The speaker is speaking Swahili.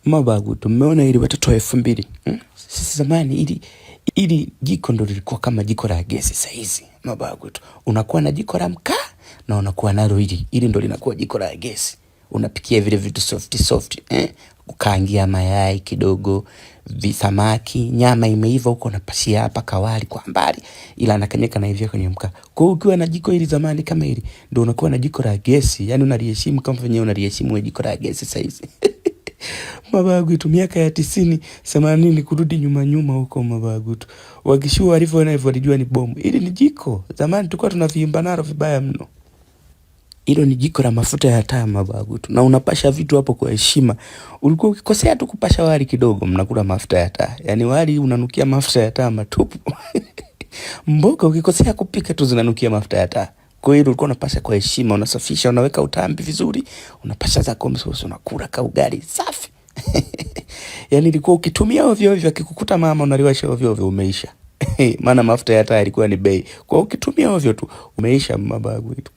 Mabagu, tumeona ili watoto wa 2000. Sisi zamani ili jiko ndo lilikuwa kama jiko la gesi. Saizi mabagu tu unakuwa na jiko la mkaa na unakuwa nalo ili ndo linakuwa jiko la gesi. Unapikia vile vitu soft ukaangia mayai kidogo, visamaki, nyama imeiva huko unapashia hapa kawali kwa mbali, ila anakanyeka na hivyo kwenye mkaa. Kwa hiyo ukiwa na jiko hili zamani kama hili ndo unakuwa na jiko la gesi, yani unaliheshimu kama venye unaliheshimu jiko la gesi saizi. Mabagu tu miaka ya 90, 80 kurudi nyuma huko mabagu tu. Wakishua walivyoona hivyo walijua ni bomu. Ili ni jiko. Zamani tulikuwa tunaviimba nalo vibaya mno. Hilo ni jiko la mafuta ya taa mabagu tu. Na unapasha vitu hapo kwa heshima. Ulikuwa ukikosea tu kupasha wali kidogo mnakula mafuta ya taa. Yaani wali unanukia mafuta ya taa matupu. Mboga ukikosea kupika tu zinanukia mafuta ya taa. Kwa hiyo ulikuwa unapasha kwa heshima, unasafisha, unaweka utambi vizuri, unapasha zako msosi, unakula ka ugali safi. Yani ilikuwa ukitumia ovyo ovyo akikukuta mama unaliwasha ovyo ovyo umeisha. Maana mafuta ya taa ilikuwa ni bei. Kwa ukitumia ovyo tu umeisha mabagu itu.